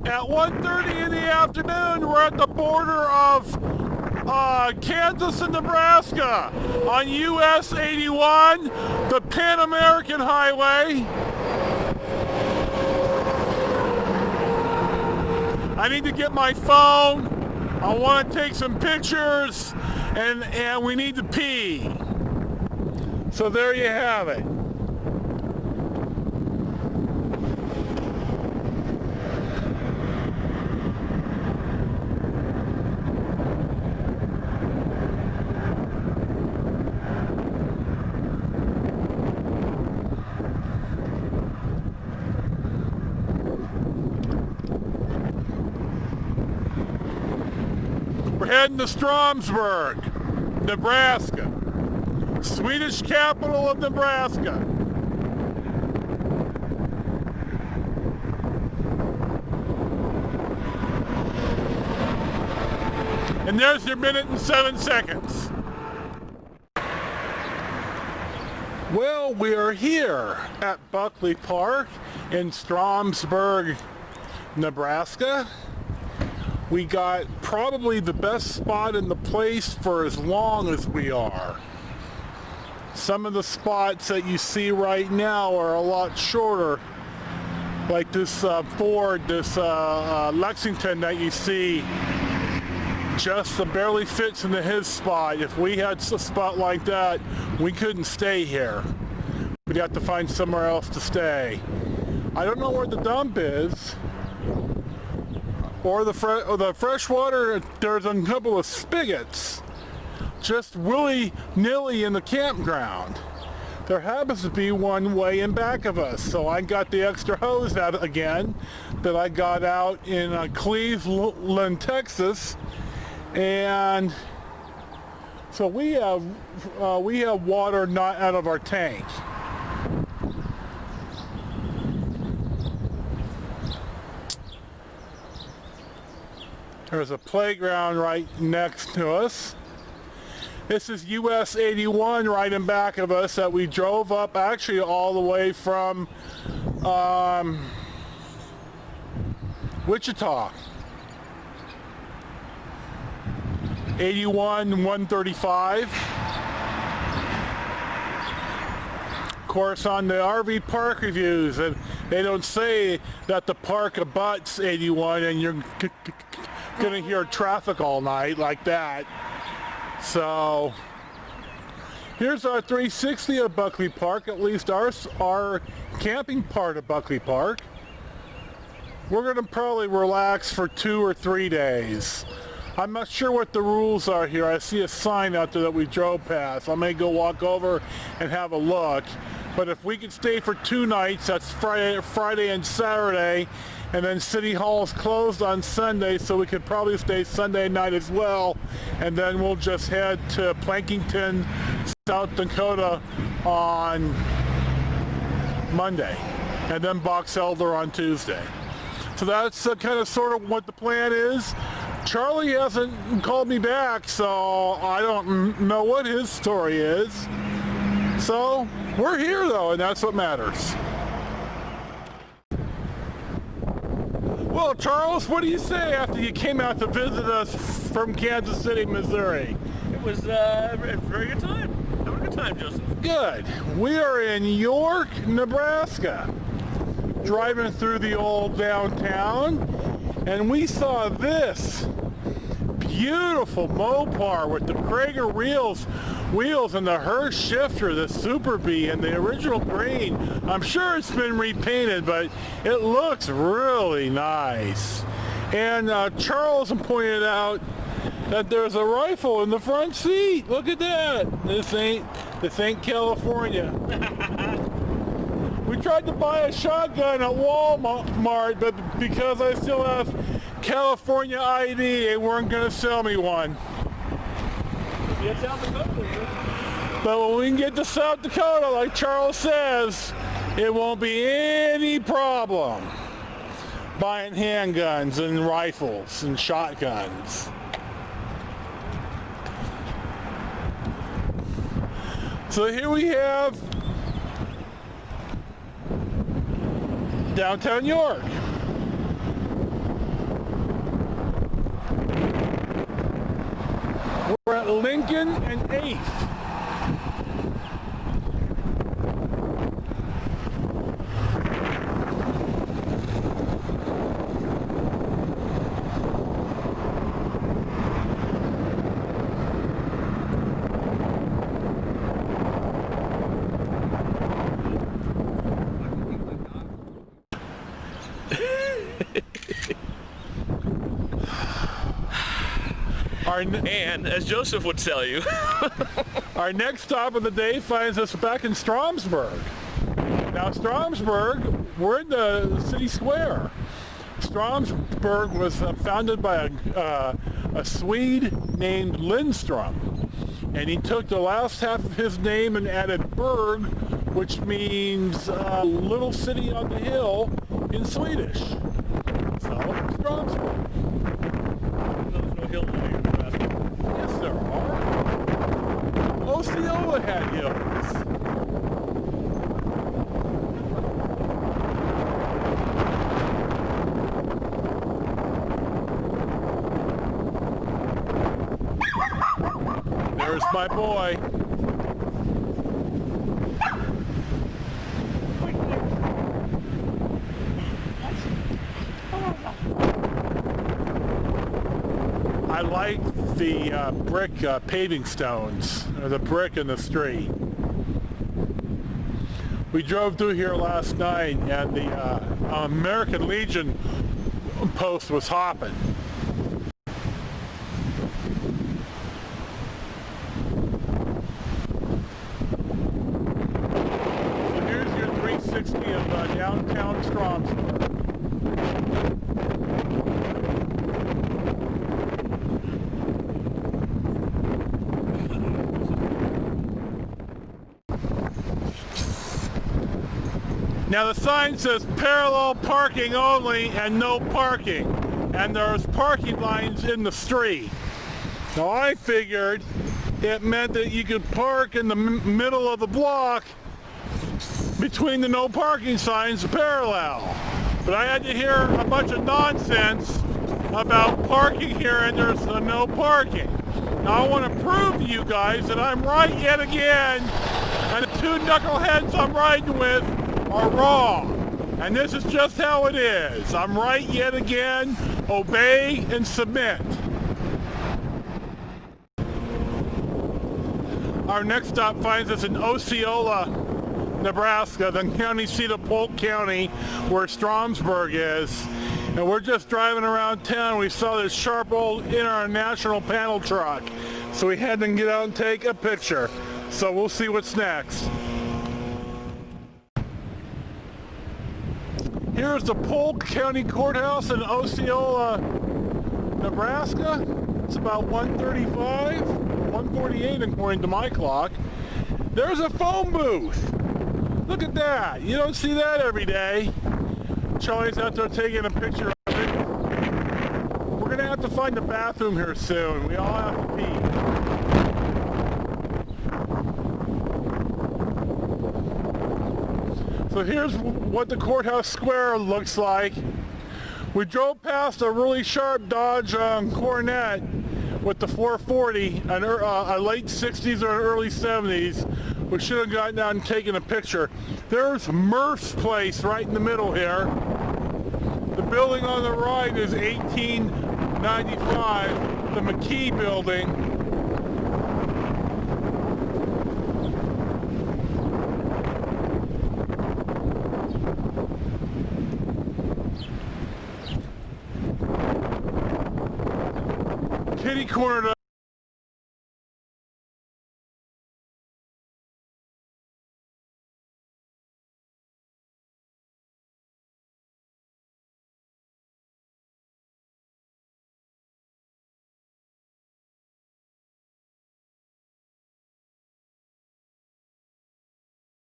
At 1:30 in the afternoon, we're at the border of Kansas and Nebraska on US 81, the Pan American Highway. I need to get my phone. I want to take some pictures, and we need to pee. So there you have it. We're heading to Stromsburg, Nebraska, Swedish capital of Nebraska. And there's your minute and 7 seconds. Well, we are here at Buckley Park in Stromsburg, Nebraska. We got probably the best spot in the place for as long as we are. Some of the spots that you see right now are a lot shorter, like this Ford, this Lexington that you see just barely fits into his spot. If we had a spot like that, we couldn't stay here. We'd have to find somewhere else to stay. I don't know where the dump is. Or the freshwater. There's a couple of spigots just willy-nilly in the campground. There happens to be one way in back of us, so I got the extra hose out again that I got out in Cleveland, Texas, and so we have water not out of our tank. There's a playground right next to us. This is US 81 right in back of us that we drove up actually all the way from Wichita. 81 135. Of course, on the RV park reviews, they don't say that the park abuts 81 and you're gonna hear traffic all night like that. So here's our 360 of Buckley Park, at least our camping part of Buckley Park. We're gonna probably relax for 2 or 3 days. I'm not sure what the rules are here. I see a sign out there that we drove past. I may go walk over and have a look. But if we could stay for 2 nights, that's Friday and Saturday, and then City Hall's closed on Sunday, so we could probably stay Sunday night as well, and then we'll just head to Plankington, South Dakota on Monday, and then Box Elder on Tuesday. So that's kind of sort of what the plan is. Charlie hasn't called me back, so I don't know what his story is. So we're here though, and that's what matters. Well, Charles, what do you say after you came out to visit us from Kansas City, Missouri? It was a very good time. Have a good time, Joseph. Good. We are in York, Nebraska, driving through the old downtown, and we saw this beautiful Mopar with the Prager wheels and the Hirsch shifter, the Super Bee, and the original green. I'm sure it's been repainted, but it looks really nice. And Charles pointed out that there's a rifle in the front seat. Look at that. This ain't California. We tried to buy a shotgun at Walmart, but because I still have California ID, they weren't going to sell me one. But when we can get to South Dakota, like Charles says, it won't be any problem buying handguns and rifles and shotguns. So here we have downtown York. Lincoln and 8th. And as Joseph would tell you, our next stop of the day finds us back in Stromsburg. Now Stromsburg, we're in the city square. Stromsburg was founded by a Swede named Lindstrom, and he took the last half of his name and added Berg, which means little city on the hill in Swedish. So Stromsburg. there's no hill near you. Yes, there are. Osceola had hills. There's my boy. I like the brick paving stones, or the brick in the street. We drove through here last night and the American Legion post was hopping. So here's your 360 of downtown Stromsburg. Now the sign says parallel parking only and no parking, and there's parking lines in the street. Now I figured it meant that you could park in the middle of the block between the no parking signs parallel. But I had to hear a bunch of nonsense about parking here and there's no parking. Now I want to prove to you guys that I'm right yet again, and the two knuckleheads I'm riding with are wrong. And this is just how it is. I'm right yet again. Obey and submit. Our next stop finds us in Osceola, Nebraska, the county seat of Polk County, where Stromsburg is. And we're just driving around town. We saw this sharp old international panel truck. So we had to get out and take a picture. So we'll see what's next. Here's the Polk County Courthouse in Osceola, Nebraska. It's about 1:35, 1:48 according to my clock. There's a phone booth. Look at that. You don't see that every day. Charlie's out there taking a picture of it. We're gonna have to find a bathroom here soon. We all have to pee. So here's what the courthouse square looks like. We drove past a really sharp Dodge Coronet with the 440, a late 60s or early 70s. We should have gotten out and taken a picture. There's Murph's place right in the middle here. The building on the right is 1895, the McKee building. Kitty corner